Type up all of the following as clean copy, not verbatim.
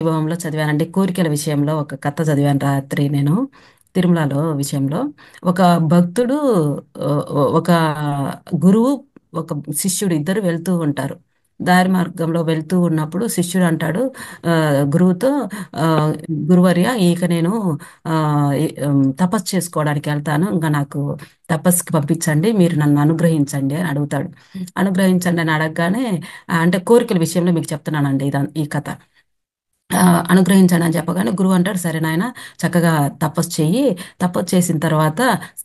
విభవంలో చదివానండి. కోరికల విషయంలో ఒక కథ చదివాను రాత్రి నేను. తిరుమలలో విషయంలో. ఒక భక్తుడు ఒక గురువు, ఒక శిష్యుడు ఇద్దరు వెళ్తూ ఉంటారు. దారి మార్గంలో వెళ్తూ ఉన్నప్పుడు శిష్యుడు అంటాడు గురువుతో, గురువర్య ఇక నేను తపస్సు చేసుకోవడానికి వెళ్తాను. ఇంకా నాకు తపస్సుకి పంపించండి, మీరు నన్ను అనుగ్రహించండి అని అడుగుతాడు. అనుగ్రహించండి అని అడగగానే, అంటే కోరికల విషయంలో మీకు చెప్తున్నానండి ఈ కథ. ఆ, అనుగ్రహించండి అని చెప్పగానే గురువు అంటాడు, సరే నాయన, చక్కగా తపస్సు చెయ్యి. తపస్సు చేసిన తర్వాత,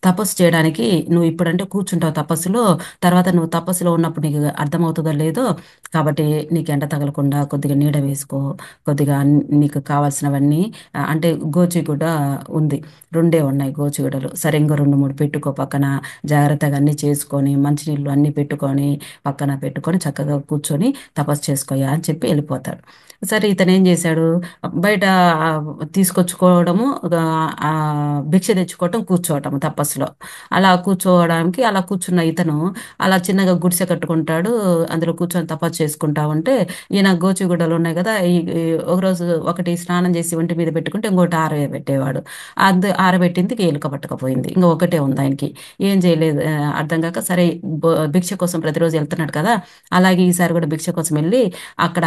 తపస్సు చేయడానికి నువ్వు ఇప్పుడంటే కూర్చుంటావు తపస్సులో, తర్వాత నువ్వు తపస్సులో ఉన్నప్పుడు నీకు అర్థమవుతుందో లేదో, కాబట్టి నీకు ఎండ తగలకుండా కొద్దిగా నీడ వేసుకో. కొద్దిగా నీకు కావాల్సినవన్నీ, అంటే గోచిగుడ్డ ఉంది, రెండే ఉన్నాయి గోచిగుడ్డలు, సరే ఇంకో రెండు మూడు పెట్టుకో పక్కన. జాగ్రత్తగా అన్ని చేసుకొని మంచినీళ్ళు అన్ని పెట్టుకొని పక్కన పెట్టుకొని చక్కగా కూర్చొని తపస్సు చేసుకోయా అని చెప్పి వెళ్ళిపోతాడు. సరే ఇతను ఏం చేశాడు, బయట ఆ, తీసుకొచ్చుకోవడము, ఆ, భిక్ష తెచ్చుకోవటం, కూర్చోవటం తపస్సులో. అలా కూర్చోవడానికి అలా కూర్చున్న ఇతను అలా చిన్నగా గుడిసె కట్టుకుంటాడు. అందులో కూర్చొని తపస్సు చేసుకుంటా ఉంటే, ఈయన గోచిగుడ్డలు ఉన్నాయి కదా, ఒకరోజు ఒకటి స్నానం చేసి ఒంటి మీద పెట్టుకుంటే ఇంకోటి ఆరబెట్టేవాడు. ఆరబెట్టింది ఎలుక పట్టకపోయింది, ఇంకా ఒకటే ఉంది ఆయనకి. ఏం చేయలేదు, అర్థం కాక సరే, భిక్ష కోసం ప్రతిరోజు వెళ్తున్నాడు కదా, అలాగే ఈసారి కూడా భిక్ష కోసం వెళ్ళి అక్కడ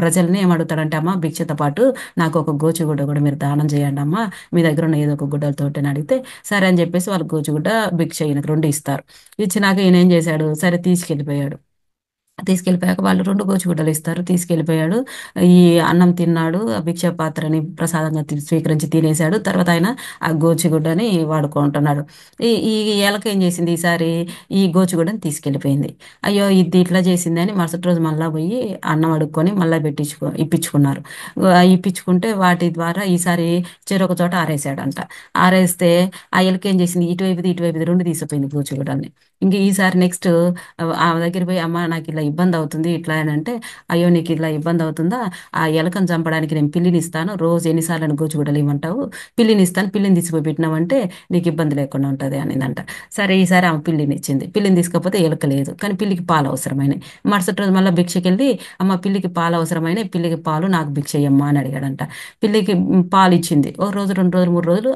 ప్రజల్ని ఏమడుగుతాడంటే, అమ్మ భిక్షతో పాటు నాకు ఒక గోచిగుడ్డ కూడా మీరు దానం చేయండి అమ్మా, మీ దగ్గర ఉన్న ఏదో ఒక గుడ్డలతోటి అని అడిగితే, సరే అని చెప్పేసి వాళ్ళు గోచిగుడ్డ భిక్ష ఈయనకు రెండు ఇస్తారు. ఇచ్చినాక ఈయన ఏం చేశాడు, సరే తీసుకెళ్ళిపోయాడు. తీసుకెళ్ళిపోయాక వాళ్ళు రెండు గోచిగుడ్డలు ఇస్తారు, తీసుకెళ్ళిపోయాడు. ఈ అన్నం తిన్నాడు, ఆ భిక్ష పాత్రని ప్రసాదంగా స్వీకరించి తినేశాడు. తర్వాత ఆయన ఆ గోచిగుడ్డని వాడుకుంటున్నాడు. ఈ ఎలక ఏం చేసింది ఈసారి, ఈ గోచిగుడ్డని తీసుకెళ్ళిపోయింది. అయ్యో ఇది ఇట్లా చేసింది అని మరుసటి రోజు మళ్ళా పోయి అన్నం అడుక్కొని మళ్ళీ ఇప్పించుకున్నారు. ఇప్పించుకుంటే వాటి ద్వారా ఈసారి చెరొక చోట ఆరేసాడంట. ఆరేస్తే ఆ ఎలక ఏం చేసింది, ఇటువైపుది రెండు తీసుకుపోయింది గోచిగుడ్డల్ని. ఇంక ఈసారి నెక్స్ట్ ఆమె దగ్గర పోయి, అమ్మ నాకు ఇలా ఇబ్బంది అవుతుంది ఇట్లా అని అంటే, అయ్యో నీకు ఇలా ఇబ్బంది అవుతుందా, ఆ ఎలకను చంపడానికి నేను పిల్లిని ఇస్తాను, రోజు ఎన్నిసార్లు గోచిగుడ్డలు ఇవ్వమంటావు, పిల్లిని ఇస్తాను, పిల్లిని తీసుకుపోయి పెట్టినావంటే నీకు ఇబ్బంది లేకుండా ఉంటుంది అనిందంట. సరే ఈసారి ఆమె పిల్లిని ఇచ్చింది. పిల్లిని తీసుకపోతే ఎలక లేదు, కానీ పిల్లికి పాలు అవసరమైనవి. మరుసటి రోజు మళ్ళీ భిక్షకి వెళ్ళి, అమ్మ పిల్లికి పాలు అవసరమైనవి, పిల్లికి పాలు నాకు భిక్ష ఇయ్యమ్మా అని అడిగాడంట. పిల్లికి పాలు ఇచ్చింది. ఒక రోజు, రెండు రోజులు, మూడు రోజులు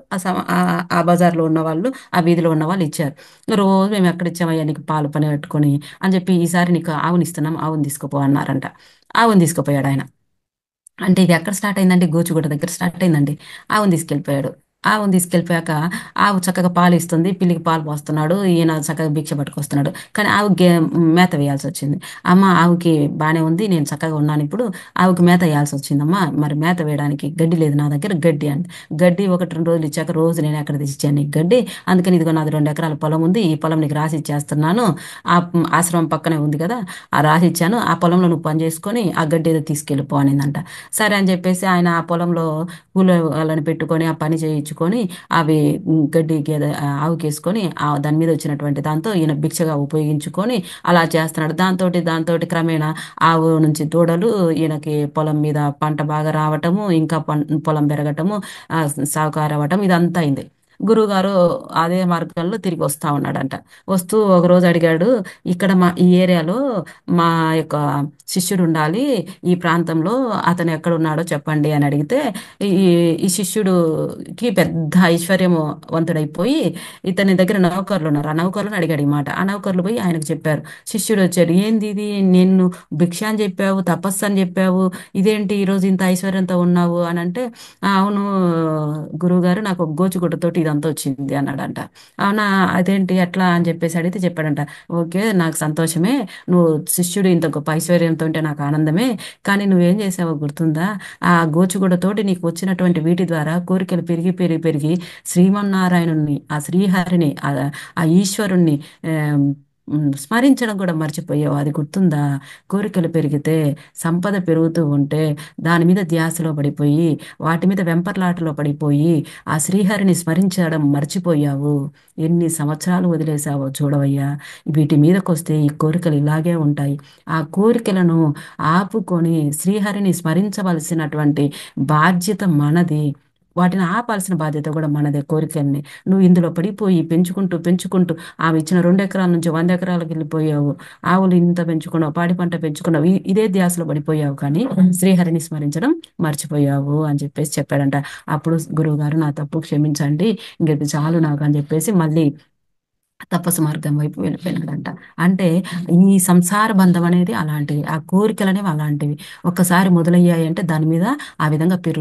ఆ బజార్లో ఉన్న వాళ్ళు, ఆ వీధిలో ఉన్న వాళ్ళు ఇచ్చారు. రోజు మేము ఎక్కడ ఇచ్చామయ్యా నీకు పాలు పని పెట్టుకొని అని చెప్పి, ఈసారి నీకు ఆవుని ఇస్తున్నాం, ఆవుని తీసుకుపో అన్నారంట. ఆవుని తీసుకుపోయాడు ఆయన. అంటే ఇది ఎక్కడ స్టార్ట్ అయిందంటే గోచుగుడ్డ దగ్గర స్టార్ట్ అయిందండి. ఆవును తీసుకెళ్ళిపోయాడు. ఆవును తీసుకెళ్ళిపోయాక ఆవు చక్కగా పాలు ఇస్తుంది, పిల్లికి పాలు పోస్తున్నాడు, ఈయన చక్కగా భిక్ష పట్టుకొస్తున్నాడు. కానీ ఆవుకి మేత వేయాల్సి వచ్చింది. అమ్మ ఆవుకి బాగానే ఉంది, నేను చక్కగా ఉన్నాను ఇప్పుడు, ఆవుకి మేత వేయాల్సి వచ్చిందమ్మా, మరి మేత వేయడానికి గడ్డి లేదు నా దగ్గర, గడ్డి అంది. గడ్డి ఒకటి రెండు రోజులు ఇచ్చాక, రోజు నేను ఎక్కడ తెచ్చిచ్చాను నీకు గడ్డి, అందుకని ఇదిగో నాది 2 ఎకరాల పొలం ఉంది, ఈ పొలం నీకు రాసి ఇచ్చేస్తున్నాను, ఆ ఆశ్రమం పక్కనే ఉంది కదా, ఆ రాసి ఇచ్చాను, ఆ పొలంలో నువ్వు పని చేసుకొని ఆ గడ్డి ఏదో తీసుకెళ్ళిపో అనిందంట. సరే అని చెప్పేసి ఆయన ఆ పొలంలో కూలి వాళ్ళని పెట్టుకొని ఆ పని చేయించుకొని అవి గడ్డి గేదె ఆవుకేసుకొని దాని మీద వచ్చినటువంటి దాంతో ఈయన భిక్షగా ఉపయోగించుకొని అలా చేస్తున్నాడు. దాంతోటి క్రమేణా ఆవు నుంచి దూడలు, ఈయనకి పొలం మీద పంట బాగా రావటము, ఇంకా పొలం పెరగటము, సావుకారు అవ్వటం, ఇదంతా అయింది. గురువుగారు అదే మార్గంలో తిరిగి వస్తా ఉన్నాడంట. వస్తూ ఒక రోజు అడిగాడు, ఇక్కడ ఈ ఏరియాలో మా యొక్క శిష్యుడు ఉండాలి, ఈ ప్రాంతంలో అతను ఎక్కడ ఉన్నాడో చెప్పండి అని అడిగితే, ఈ ఈ శిష్యుడుకి పెద్ద ఐశ్వర్యవంతుడైపోయి ఇతని దగ్గర నౌకర్లు ఉన్నారు, ఆ నౌకర్లను అడిగాడు ఈ మాట. ఆ నౌకర్లు పోయి ఆయనకు చెప్పారు. శిష్యుడు వచ్చాడు, ఏంది ఇది, నేను భిక్ష అని చెప్పావు, తపస్సు అని చెప్పావు, ఇదేంటి ఈరోజు ఇంత ఐశ్వర్యంతో ఉన్నావు అని అంటే, "ఆ, అవును గురువుగారు, నాకు ఒక గోచుగుడ్డతోటి ఇదంతా వచ్చింది" అన్నాడంట. అవునా, అదేంటి ఎట్లా అని చెప్పేసి అడిగితే చెప్పాడంట. ఓకే, నాకు సంతోషమే, నువ్వు శిష్యుడు ఇంత గొప్ప ఐశ్వర్యంతో ఉంటే నాకు ఆనందమే, కానీ నువ్వేం చేసావో గుర్తుందా, ఆ గోచుగుడ్డతోటి నీకు వచ్చినటువంటి వీటి ద్వారా కోరికలు పెరిగి పెరిగి పెరిగి శ్రీమన్నారాయణుణ్ణి, ఆ శ్రీహరిని, ఆ ఈశ్వరుణ్ణి స్మరించడం కూడా మర్చిపోయావు, అది గుర్తుందా, కోరికలు పెరిగితే, సంపద పెరుగుతూ ఉంటే దాని మీద ధ్యాసలో పడిపోయి, వాటి మీద వెంపర్లాటలో పడిపోయి ఆ శ్రీహరిని స్మరించడం మర్చిపోయావు, ఎన్ని సంవత్సరాలు వదిలేసావో చూడవయ్యా, వీటి మీదకొస్తే ఈ కోరికలు ఇలాగే ఉంటాయి, ఆ కోరికలను ఆపుకొని శ్రీహరిని స్మరించవలసినటువంటి బాధ్యత మనది. వాటిని ఆపాల్సిన బాధ్యత కూడా మనదే. కోరికల్ని నువ్వు ఇందులో పడిపోయి పెంచుకుంటూ పెంచుకుంటూ ఆమె ఇచ్చిన 2 ఎకరాల నుంచి 100 ఎకరాలకు వెళ్ళిపోయావు. ఆవులు ఇంత పెంచుకున్నావు, పాడి పంట పెంచుకున్నావు, ఇదే ధ్యాసలో పడిపోయావు, కానీ శ్రీహరిని స్మరించడం మర్చిపోయావు అని చెప్పేసి చెప్పాడంట. అప్పుడు గురువు గారు నా తప్పు క్షమించండి, ఇంక ఇది చాలు నాకు అని చెప్పేసి మళ్ళీ తపస్సు మార్గం వైపు వెళ్ళిపోయినాడంట. అంటే ఈ సంసార బంధం అనేది అలాంటివి, ఆ కోరికలు అనేవి అలాంటివి. ఒక్కసారి మొదలయ్యాయి అంటే దాని మీద ఆ విధంగా పెరుగు